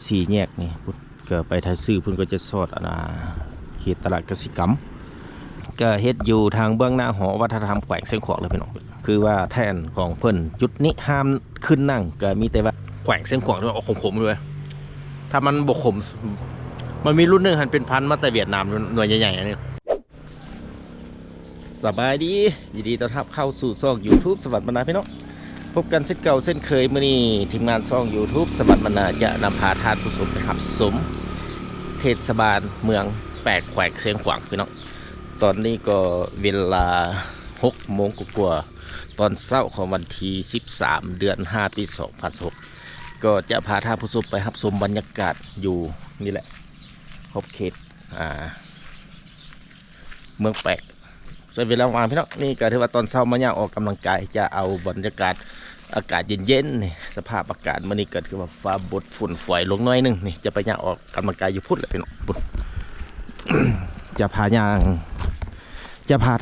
สี่แยกนี่พุ่นก็ไปทายซื้อพุ่นก็จะสอดเขตตลาดกสิกรรมก็เฮ็ดอยู่ทางเบื้องหน้าหอวัฒนธรรมแขวงเชียงขวางเลยพี่น้องคือว่าแทนของเพิ่นจุดนี้ห้ามขึ้นนั่งก็มีแต่ว่าแขวงเชียงขวางด้วยเอาขมๆด้วยถ้ามันบกขมมันมีรุ่นหนึ่งหันเป็นพันมาแต่เวียดนามหน่วยใหญ่ๆอันนี้สบายดียินดีต้อนรับเข้าสู่ช่อง YouTube สวัสดีบรรดาพี่น้องพบกันเช่นเก่าเช่นเคยมื้อนี้ทีมงานช่อง YouTube สวัสดีบรรดาจะนำพาทานผู้ชมไปหับสมเทศบาลเมืองแปลกแขวงเชียงขวางพี่น้องตอนนี้ก็เวลา6 โมงกว่าตอนเช้าของวันที่13 เดือน 5 ปี 2016ก็จะพาท่านผู้ชมไปรับชมบรรยากาศอยู่นี่แหละขอบเขตเมืองแปลกส่วนเวลาวางพี่น้องนี่ก็ถือว่าตอนเช้ามาเนี่ยออกกำลังกายจะเอาบรรยากาศอากาศเย็นๆนี่สภาพอากาศมันนี่เกิดขึ้นว่าฟ้าบดฝุ่นฝอยลงน้อยนึงนี่จะไปเนี่ยออกกำลังกายอยู่พุ่นแหละพี่น้องพุ่น จะพา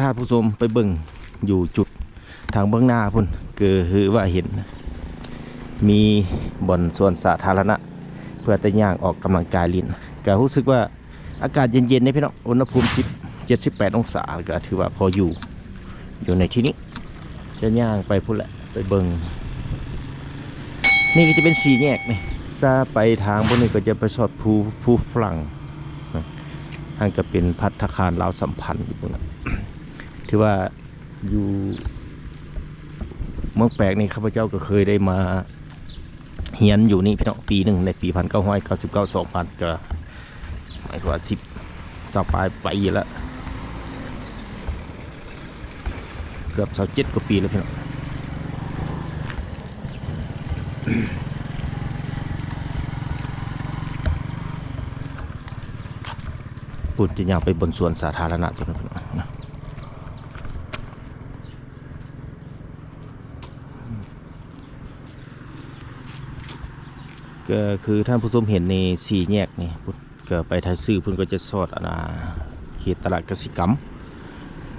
ท่านผู้ชมไปเบิ่งอยู่จุดทางเบื้องหน้าพุ่นคือว่าเห็นมีบ่อนส่วนสาธารณะเพื่อแต่ย่างออกกำลังกายลิ้นก็รู้สึกว่าอากาศเย็นๆนี่พี่น้องอุณหภูมิ78 องศาก็ถือว่าพออยู่ในที่นี้จะย่างไปพุ่นแหละไปเบิ่งนี่ก็จะเป็นสี่แยกนี่ถ้าไปทางพวกนี้ก็จะไปสอดภูฝรั่งทางก็เป็นภัตตาคารลาวสัมพันธ์อยู่พวกนั้นถือว่าอยู่เมืองแปลกนี่ข้าพเจ้าก็เคยได้มาเฮียนอยู่นี่พี่น้องปีหนึ่งในปี1999 2000ก็หมายกว่า10 ปลายไปแล้วเกือบ27 กว่าปีแล้วพี่น้องปุ่นจะย่างไปบนสวนสาธารณะตัวนั้นนะก็คือท่านผู้ชมเห็นในสี่แยกนี่พุ่นก็ไปทายซื้อพุ่นก็จะสอดเขตตลาดกสิกรรม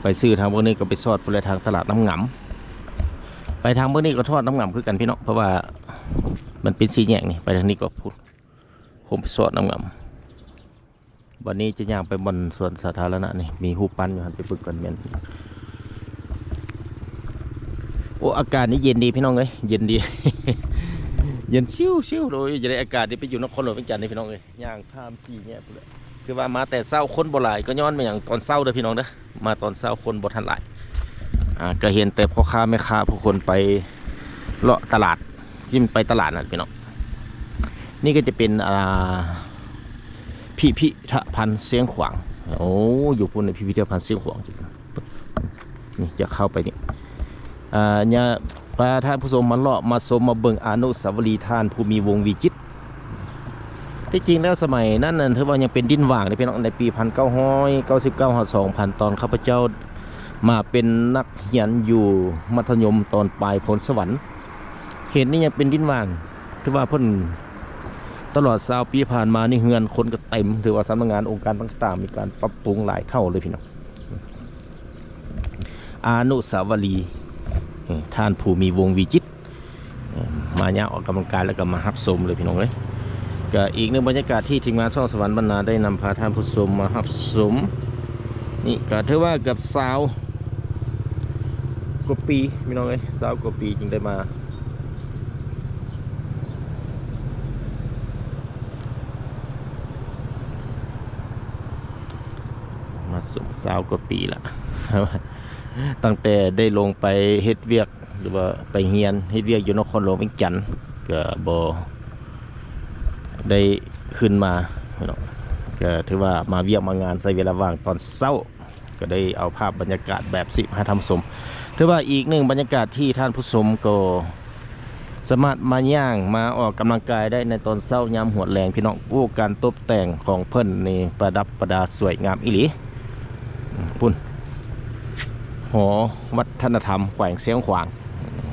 ไปซื้อทางพวกนี้ก็ไปสอดไปทางตลาดน้ำหงำไปทางพวกนี้ก็ทอดน้ำหงำคือกันพี่น้องเพราะว่ามันเป็นสี่แยกนี่ไปทางนี้ก็พุ่นผมไปสอดน้ำหงำวันนี้จะย่างไปบนสวนสาธารณะนี่มีหูปั้นอยู่หันไปฝึกกันเมียนโอ้อากาศนี่เย็นดีพี่น้องเอ้ยเย็นดี เย็นชิวๆเลยจะได้อากาศที่ไปอยู่นครหลวงเป็นจันทร์นี่พี่น้องเอ้ยย่างข้ามสี่แยกไปเลยคือว่ามาแต่เช้าคนบ่หลายก็ย้อนมาอย่างตอนเช้าเด้อพี่น้องเด้อมาตอนเช้าคนบ่ทันหลายก็เห็นแต่พ่อค้าแม่ค้าผู้คนไปเลาะตลาดยิ่งไปตลาดนั่นพี่น้องนี่ก็จะเป็นพิพิธภัณฑ์เสียงขวางโอ้อยู่พุ่นในพิพิธภัณฑ์เสียงขวางนี่จะเข้าไปนี่เนี่ยพาท่านผู้ชมมาเลาะมาชมมาเบิ่งอนุสาวรีย์ท่านภูมิวงศ์วิจิตรที่จริงแล้วสมัยนั้นถือว่ายังเป็นดินว่างในพี่น้องในปี1999-2000ตอนข้าพเจ้ามาเป็นนักเรียนอยู่มัธยมตอนปลายพลสวรรค์เขตนี้ยังเป็นดินว่างถือว่าเพิ่นตลอด20 ปีผ่านมานี่เฮือนคนก็เต็มถือว่าสำนักงานองค์การต่างๆมีการปรับปรุงหลายเท่าเลยพี่น้องอนุสาวรีย์ท่านภูมิวงศ์วิจิตรมาเนี่ยออกกำลังกายแล้วก็มาฮับชมเลยพี่น้องเลยก็อีกหนึ่งบรรยากาศที่ทีมงานช่องสวรรค์บรรณาได้นำพาท่านผู้ชมมาฮับชมนี่ก็ถือว่ากับ20 กว่าปีพี่น้องเลย20 กว่าปีจึงได้มา20 กว่าปีละตั้งแต่ได้ลงไปเฮ็ดเวียกหรือว่าไปเฮียนเฮ็ดเวียกอยู่นครหลวงเวียงจันทน์ก็บ่ได้ขึ้นมาก็ถือว่ามาเวียกมางานใช้เวลาว่างตอนเช้าก็ได้เอาภาพบรรยากาศแบบสิให้ท่านผู้ชมถือว่าอีกหนึ่งบรรยากาศที่ท่านผู้ชมก็สามารถมาย่างมาออกกำลังกายได้ในตอนเช้ายามหัวแรงพี่น้องผู้การตกแต่งของเพิ่นนี่ประดับประดาสวยงามอีหลีปุ่นหอวัฒนธรรมแขวงเสียงขวาง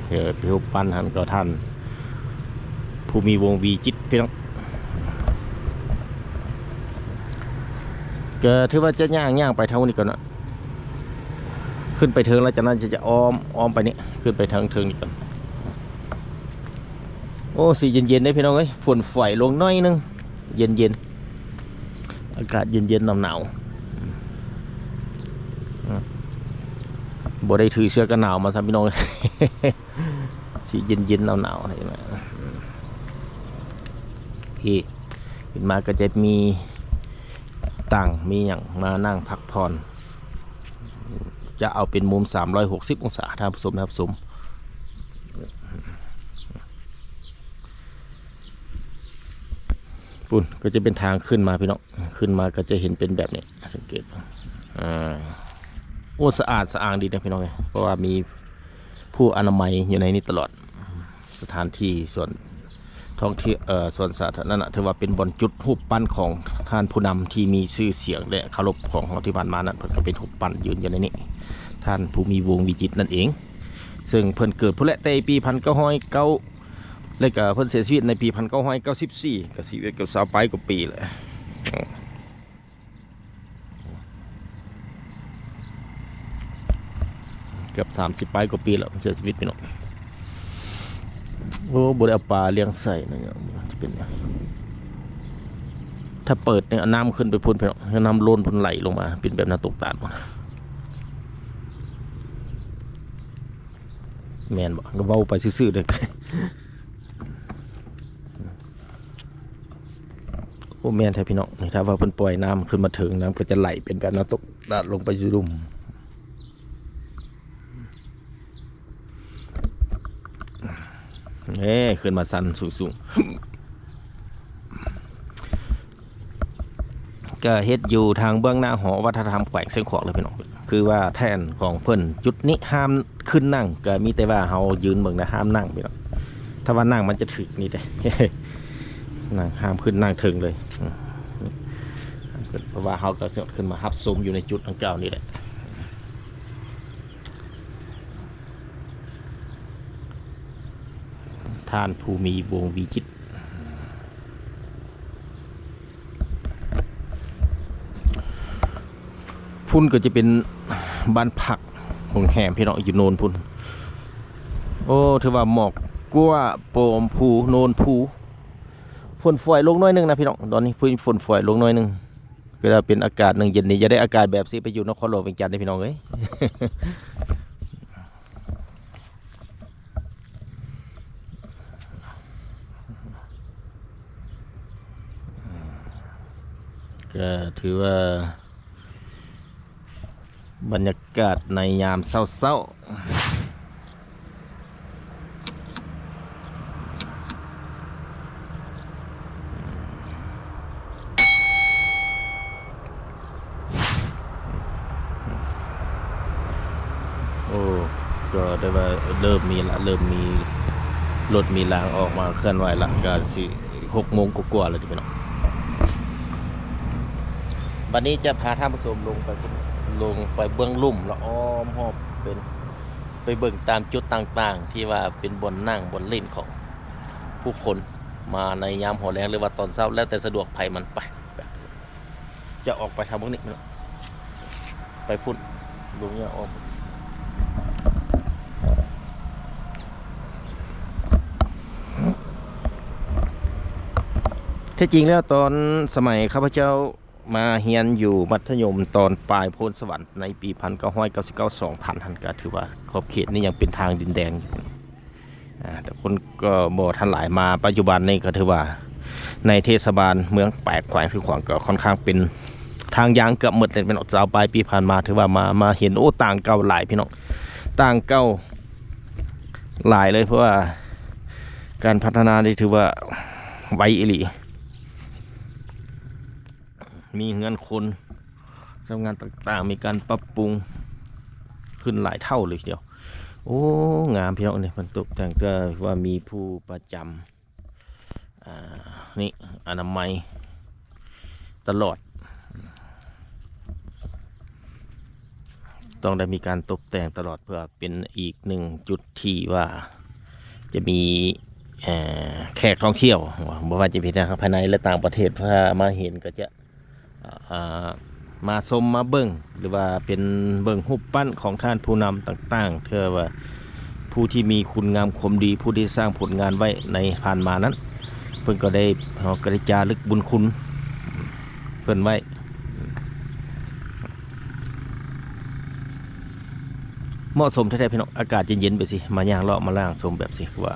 พิพิธภัณฑ์ท่านก็ท่านภูมิวงศ์วิจิตรพี่น้องก็ถือว่าจะย่างไปเท่านี้ก่อนนะขึ้นไปเทิงแล้วจากนั้นจะอ้อมไปนี่ขึ้นไปเทิงนี่ก่อน โอ้สีเย็นๆได้พี่น้องเอ้ยฝนฝอยลงน้อยนึงเย็นๆอากาศเย็นๆหนาวๆบ่ได้ถือเสื้อกันหนาวมาซะพี่น้อง สีเย็นๆหนาวๆเห็นไหมพี่ขึ้นมาก็จะมีตั้งมีอย่างมานั่งพักผ่อนจะเอาเป็นมุม360 องศาท่านผู้ชมนะครับปุ่นก็จะเป็นทางขึ้นมาพี่น้องขึ้นมาก็จะเห็นเป็นแบบนี้สังเกตโอ้สะอาดสะอ้างดีนะพี่น้องเพราะว่ามีผู้อนามัยอยู่ในนี้ตลอดสถานที่ส่วนท้องที่ส่วนสาธารณะถือว่าเป็นบอนจุดหุบปั้นของท่านผู้นำที่มีชื่อเสียงและเคารพของเราที่ผ่านมานั้นเพิ่นก็เป็นหุบปั้นยืนอยู่ในนี้ท่านภูมิวงศ์วิจิตรนั่นเองซึ่งเพิ่นเกิดพุ่นแหละแต่ปี1909แล้วก็เพิ่นเสียชีวิตในปี1994ก็11กับ20ปลายกว่าปีแหละเกือบ30ปลายกว่าปีแล้วเสียชีวิตพี่น้องโอ้บ่ได้เอาปลาเลี้ยงใส่นะเนี่ยจะเป็นถ้าเปิดเนี่ยน้ำขึ้นไปพ่นไปน้ำล้นพ่นไหลลงมาเป็นแบบน้ำตกตาดหมดแมนบอกก็เว้าไปซื่อๆเลยโอ้แมนแท้พี่น้องถ้าว่าเพิ่นปล่อยน้ำขึ้นมาถึงน้ำก็จะไหลเป็นแบบน้ำตกตาดลงไปอยู่ลุ่มขึ้นมาสันสูงก็เฮ็ดอยู่ทางเบื้องหน้าหอวัฒนธรรมแขวงเชียงขวางเลยพี่น้องคือว่าแทนของเพิ่นจุดนี้ห้ามขึ้นนั่งก็มีแต่ว่าเฮายืนเบิ่งนะห้ามนั่งพี่น้องถ้าว่านั่งมันจะถึกนี่แต่ นั่งห้ามขึ้นนั่งถึงเลยเพราะว่าเฮาก็ขึ้นมาฮับซุ้มอยู่ในจุดดังกล่าวนี่แหละท่านภูมิวงศ์วิจิตรพุ่นก็จะเป็นบ้านผักของแหมพี่น้องอยู่โนนพุ่นโอ้ถือว่าหมอกกัวโปมภูโนนภูฝนฝอยลงน้อยนึงนะพี่น้องตอนนี้ฝนฝอยลงน้อยนึงก็จะเป็นอากาศหนึ่งเย็นนี้จะได้อากาศแบบนี้ไปอยู่นครหลวงเวียงจันทร์ได้พี่น้องเอ้ย ก็ถือว่าบรรยากาศในยามเศร้าๆโอ้ก็ได้ว่าเริ่มมีรถมีรางออกมาเคลื่อนไหวละก็สิ6 โมงกว่าๆเลยทีพี่น้องวันนี้จะพาท่านผู้ชมลงไปเบื้องลุ่มแล้วอ้อมหอบเป็นไปเบิ่งตามจุดต่างๆที่ว่าเป็นบนนั่งบนเล่นของผู้คนมาในยามหัวแรงหรือว่าตอนเช้าแล้วแต่สะดวกไผมันไปจะออกไปทางพวกนี้ไปพุ่นลุงเนี่ยออกที่จริงแล้วตอนสมัยข้าพเจ้ามาเฮียนอยู่มัธยมตอนปลายโพนสวรรค์ในปี1999-2000ก็ถือว่าขอบเขตนี้ยังเป็นทางดินแดงอยู่แต่คนก็บ่ทันหลายมาปัจจุบันนี้ก็ถือว่าในเทศบาลเมืองแปดแขวงคือขวางก็ค่อนข้างเป็นทางยางเกือบหมดเลยเป็นออกจากปลายปีผ่านมาถือว่ามาเห็นโอ้ต่างเก่าหลายพี่น้องต่างเก่าหลายเลยเพราะว่าการพัฒนาได้ถือว่าไวอีหลีมีเงินคนทำงานต่างๆมีการปรับปรุงขึ้นหลายเท่าเลยเดียวโอ้งามพี่น้องเนี่ยมันตกแต่งก็ว่ามีผู้ประจำนี่อนามัยตลอดต้องได้มีการตกแต่งตลอดเพื่อเป็นอีกหนึ่งจุดที่ว่าจะมีแขกท่องเที่ยวไม่ว่าจะเป็นทางภายในและต่างประเทศถ้ามาเห็นก็จะมาชมมาเบิ่งหรือว่าเป็นเบิ่งรูปปั้นของท่านผู้นำต่างๆเพื่อว่า ผู้ที่มีคุณงามความดีผู้ที่สร้างผลงานไว้ในผ่านมานั้นเพิ่นก็ได้จารึกบุญคุณเพิ่นไว้เหมาะสมแท้ๆพี่น้องอากาศเย็นๆไปสิมาย่างเลาะมาล่างชมแบบสิว่า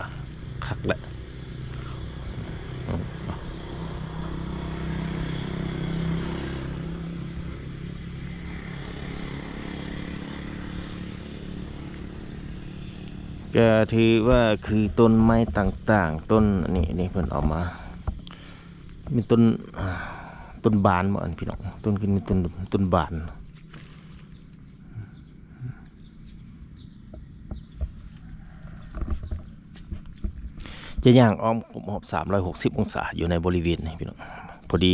คักแหละก็ถือว่าคือต้นไม้ต่างๆต้นนี่เพิ่นออกมามีต้นบานบ่อันพี่น้องต้นขึ้นมีต้นบานจะย่างอ้อมหอบ360 องศาอยู่ในบริเวณนี้พี่น้องพอดี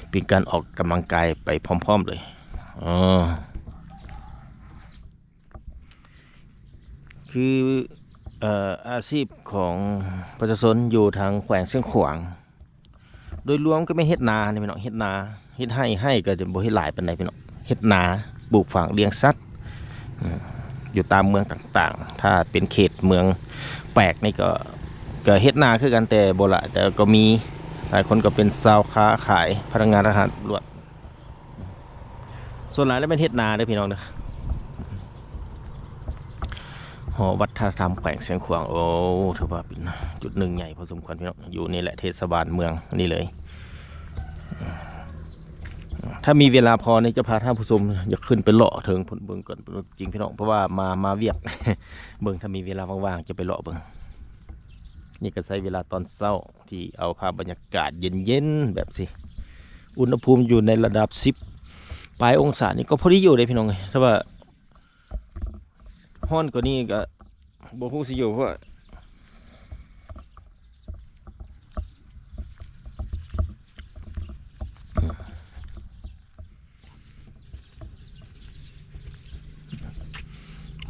เป็นการออกกำลังกายไปพร้อมๆเลยคืออาชีพของประชาชนอยู่ทางแขวงเชียงขวางโดยรวมก็ไม่เฮ็ดนาเนี่ยพี่น้องเฮ็ดนาเฮ็ดให้ก็จะบ่เฮ็ดหลายปานใดพี่น้องเฮ็ดนาปลูกฝังเลี้ยงสัตว์อยู่ตามเมืองต่างๆถ้าเป็นเขตเมืองแปลกนี่ก็เฮ็ดนาคือกันแต่บ่ละแต่ก็มีหลายคนก็เป็นชาวค้าขายพนักงานทหารตำรวจส่วนหลายแล้วเป็นเฮ็ดนาเด้อพี่น้องเด้อหอวัฒนธรรมแขวงเชียงขวางโอ้ถือว่าเป็นจุดหนึ่งใหญ่พอสมควรพี่น้องอยู่นี่แหละเทศบาลเมืองนี่เลยถ้ามีเวลาพอเนี่ยจะพาท่านผู้ชมอยากขึ้นไปเลาะถึงเบิ่งก่อนจริงพี่น้องเพราะว่ามาเวียก เบิ่งถ้ามีเวลาว่างๆจะไปเลาะเบิ่งนี่ก็ใช้เวลาตอนเช้าที่เอาภาพบรรยากาศเย็นๆแบบสิอุณหภูมิอยู่ในระดับ10 ปลายองศานี่ก็พอดีอยู่เลยพี่น้องถ้าว่าฮ้อนกว่านี้ก็บ่ฮู้สิอยู่เพราะ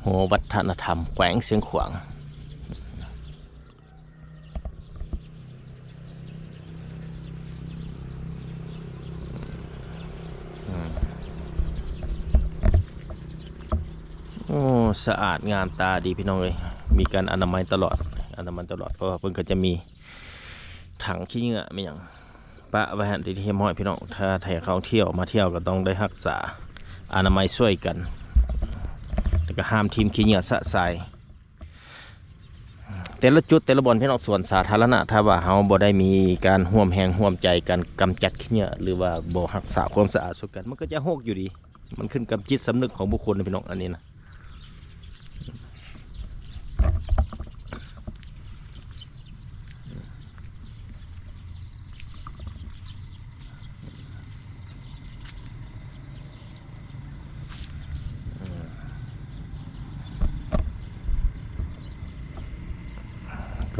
หอวัฒนธรรมแขวงเชียงขวางโอ้สะอาดงามตาดีพี่น้องเลยมีการอนามัยตลอดเพราะว่าเพิ่นก็จะมีถังขี้เหงื่อไม่อย่างปะไว้หันที่เฮียมห้อยพี่น้องถ้าแถเขาเที่ยวมาเที่ยวก็ต้องได้รักษาอนามัยช่วยกันแต่ก็ห้ามทีมขี้เหงื่อสะสายแต่ละจุดแต่ละบอนพี่น้องส่วนสาธารณะถ้าว่าเฮาบ่ได้มีการร่วมแรงร่วมใจกันกำจัดขี้เหงื่อหรือว่าบ่รักษาความสะอาดสุกันมันก็จะโหกอยู่ดีมันขึ้นกับจิตสำนึกของบุคคลนะพี่น้องอันนี้นะ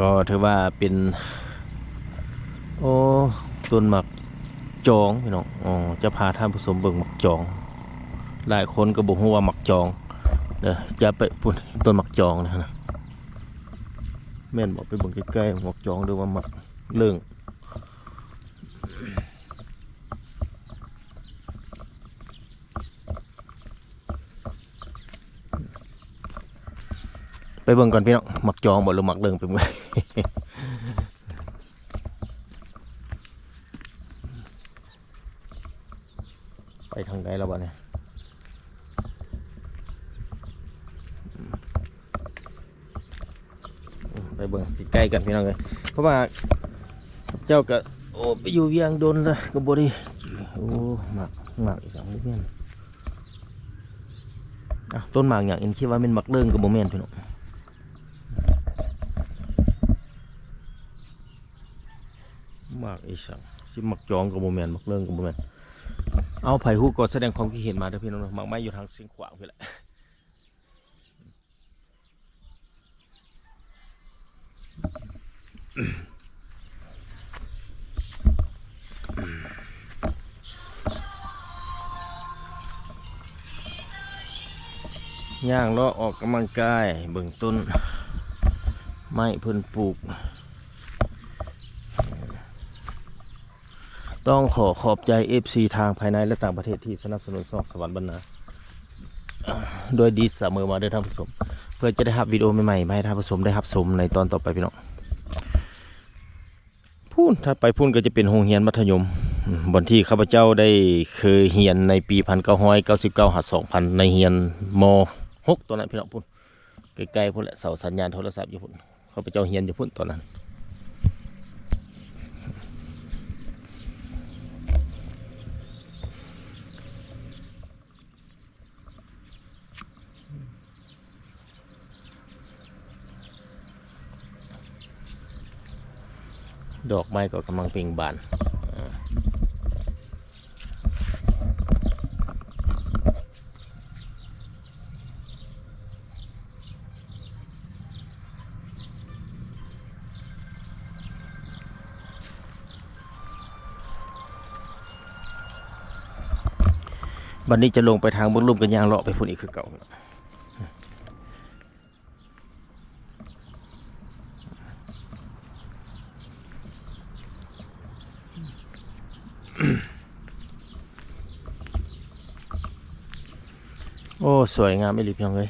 ก็ถือว่าเป็นโอ้ต้นหมักจองพี่น้องจะพาท่านผู้ชมเบิ่งหมักจองหลายคนก็บอกว่าหมักจองจะไปพูดต้นหมักจองนะแม่นบอกไปเบิ่งใกล้ๆหมักจองหรือว่าหมักเรื่องไปเบิ่งก่อนพี่น้องหมักจองบ่หรือหมักเรื่องไปเบิ่งไปทางไหนแล้วบ้าเนี่ยไปเบิ่งใกล้กันพี่น้องเลยเพราะว่าเจ้าก็โอ้ไปอยู่เวียงโดนละก็บ่ได้โอ้หมักอีกสองนิดนึงต้นหมากอย่างอินคิดว่าเป็นหมักเรื่องกับโมเมนต์พี่น้องหมักอีสังที่หมักจองกับโมเมนต์หมักเรื่องกับโมเมนต์เอาไผ่ฮู้ก็แสดงความคิดเห็นมาเด้อพี่น้องหมักไม้อยู่ทางเชียงขวางพี่แหละย่างเลาะออกกำลังกายเบื้องต้นไม้เพิ่นปลูกต้องขอบใจ FC ทางภายในและต่างประเทศที่สนับสนุนช่องสวรรค์บรรณาโดยดีเสมอมาด้วยท่านผู้ชม เพื่อจะได้รับวิดีโอใหม่ๆมาให้ท่านผู้ชมได้รับชมในตอนต่อไปพี่น้องพูนถ้าไปพูนก็จะเป็นโรงเรียนมัธยมบนที่ข้าพเจ้าได้เคยเรียนในปี1999 2000ในเรียนม.6 ตัวนั้นพี่น้องพูนใกล้ๆพูนแหละเสาสัญญาณโทรศัพท์อยู่พูนข้าพเจ้าเรียนอยู่พูนตอนนั้นดอกไม้ก็กำลังเปล่งบานบัดนี้จะลงไปทางเบื้องลุ่มกันยางเลาะไปพุ่นอีกคือเก่าโอ้สวยงามไม่รีบยังเลย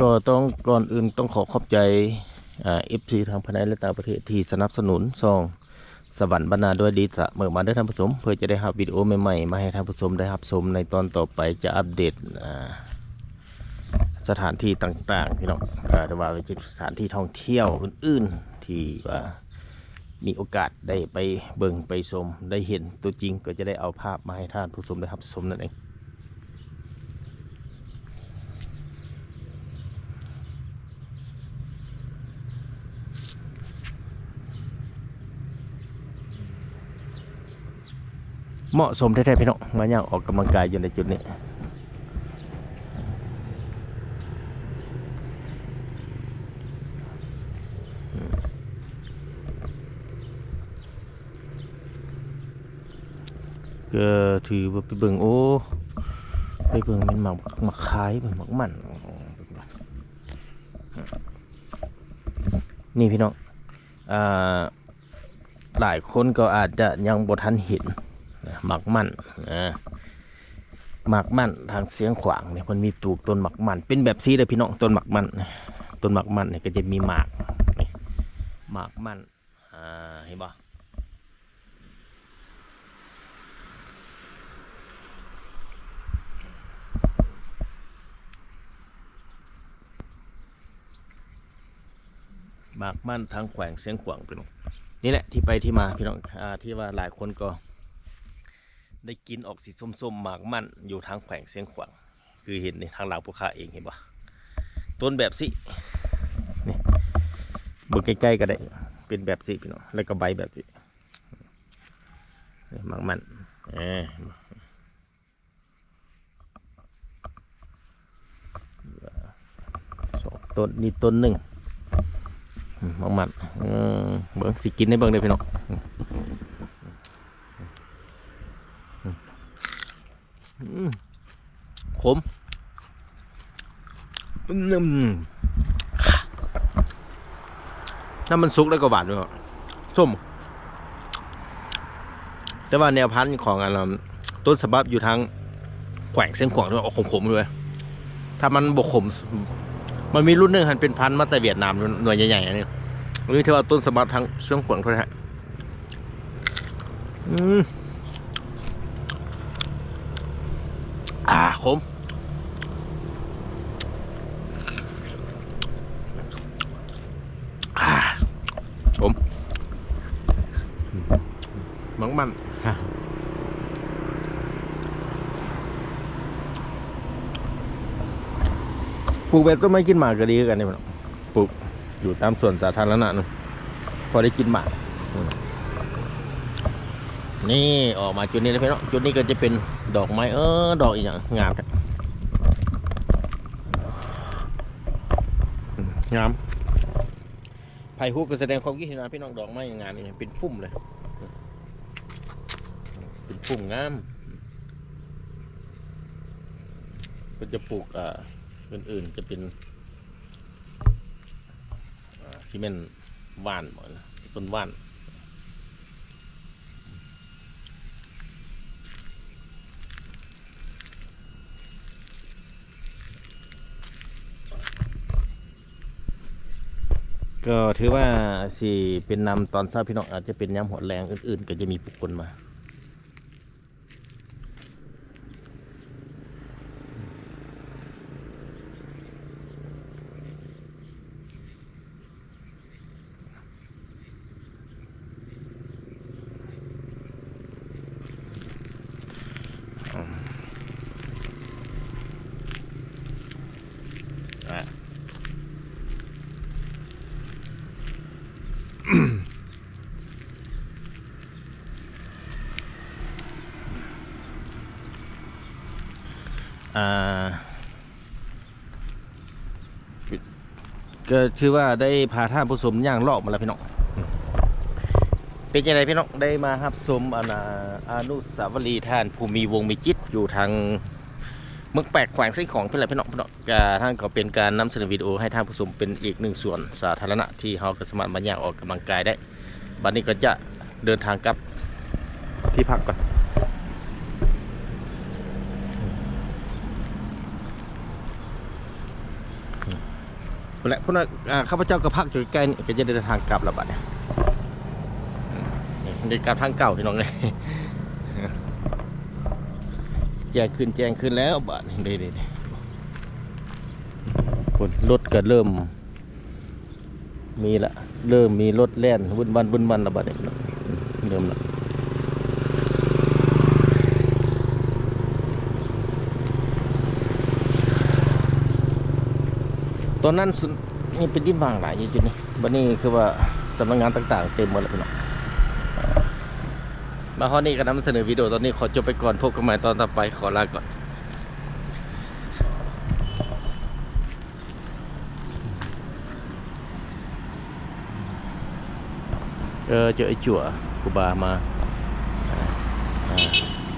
ก็ต้องก่อนอื่นต้องขอขอบใจFC ทางภายในและต่างประเทศที่สนับสนุนซองสวรรค์บรรณาด้วยดีเสมอมาได้ท่านผู้ชมเพื่อจะได้รับวิดีโอใหม่ๆมาให้ท่านผู้ชมได้รับชมในตอนต่อไปจะอัปเดตสถานที่ต่างๆพี่น้องแต่ว่าเป็นสถานที่ท่องเที่ยวอื่นๆที่ว่ามีโอกาสได้ไปเบิ่งไปชมได้เห็นตัวจริงก็จะได้เอาภาพมาให้ท่านผู้ชมได้รับชมนั่นเองเหมาะสมแท้ๆพี่น้องมาอย่างออกกำลังกายอยู่ในจุดนี้ก็ถือว่าไปเบิ่งโอ้ไปเบิ่งมันหมักคายเบิ่งหมักมันนี่พี่น้องหลายคนก็อาจจะยังบ่ทันเห็นหมักมันหมักมันทางเสียงขวางเนี่ยมันมีปลูกต้นหมักมันเป็นแบบซีเลยพี่น้องต้นหมักมันเนี่ยก็จะมีหมากมันเห็นบ่หมากมันทางแขวงเสียงขวางพี่น้องนี่แหละที่ไปที่มาพี่น้องที่ว่าหลายคนก็ได้กินออกสีส้มๆหมากมันอยู่ทางแขวงเสียงขวางคือเห็นในทางหลังพวกข้าเองเห็นปะต้นแบบสินี่เบิ่งใกล้ๆก็ได้เป็นแบบสิพี่น้องแล้วก็ใบแบบสิหมากมันสองต้นนี่ต้นหนึ่งหมากมันเบิ่งสิกินได้เบิ่งได้พี่น้องขมถ้ามันสุกแล้วก็หวานด้วยส้มแต่ว่าแนวพันธุ์ของต้นฉบับอยู่ทางแขวงเส้นขวางด้วยขมๆด้วยถ้ามันบกขมมันมีรุ่นหนึ่งหันเป็นพันธุ์มาแต่เวียดนามหน่วยใหญ่ๆอันนี้นี่ถือว่าต้นฉบับทางเส้นขวางเท่านั้นขมผมมันปลูกแบบต้นไม้กินหมากก็ดีกันนี่มันปลูกอยู่ตามสวนสาธารณะนะพอได้กินหมากนี่ออกมาจุดนี้เลยพี่น้องจุดนี้ก็จะเป็นดอกไม้ดอกอีกอย่างงามงามไผ่ฮุกก็แสดงความคิดเห็นนะพี่น้องดอกไม้งานนี่เป็นพุ่มเลยเป็นพุ่มงามก็จะปลูกอื่นๆจะเป็น ที่เป็นว่านบ่นะต้นว่านก็ถือว่าสิเป็นนำตอนเช้าพี่น้องอาจจะเป็นยามหัวแรงอื่นๆก็จะมีผู้คนมาอ่ะ อ่าก็คือว่าได้พาท่านผู้ชมย่างเลาะมาแล้วพี่น้องเป็นยังไงพี่น้องได้มารับชมอนุสาวรีย์ท่านภูมิวงศ์มีจิตอยู่ทางเมืองแปลกแขวงไส้ของพี่แหละพี่น้องท่านก็เป็นการนำเสนอวิดีโอให้ท่านผู้ชมเป็นอีกหนึ่งส่วนสาธารณะที่เขาก็สามารถมาย่างออกกำลังกายได้บัดนี้ก็จะเดินทางกลับที่พักก่อนและพวกนั้นข้าพเจ้าก็พักอยู่ใกล้นี่ก็จะเดินทางกลับแล้วบัดเนี่ยเดินกลับทางเก่าพี่น้องเลยแจ้งขึ้นแล้วบัดนี้เด้คนรถก็เริ่มมีละเริ่มมีรถแล่นวุ่นวันละบัดนี้เริ่มละตอนนั้นนี่เป็นดินว่างหลายอยู่จุดนี้บัดนี้คือว่าสำนักงานต่างๆเต็มหมดแล้วพี่น้องมาข้อนี้ก็นำเสนอวิดีโอตอนนี้ขอจบไปก่อนพบกันใหม่ตอนต่อไปขอลาก่อนเจอไอ้จั่วครูบามา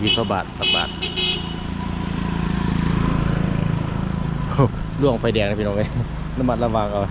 ยิงพระบาทล่วงไฟแดงนะพี่น้องเลยระมัดระวังเอา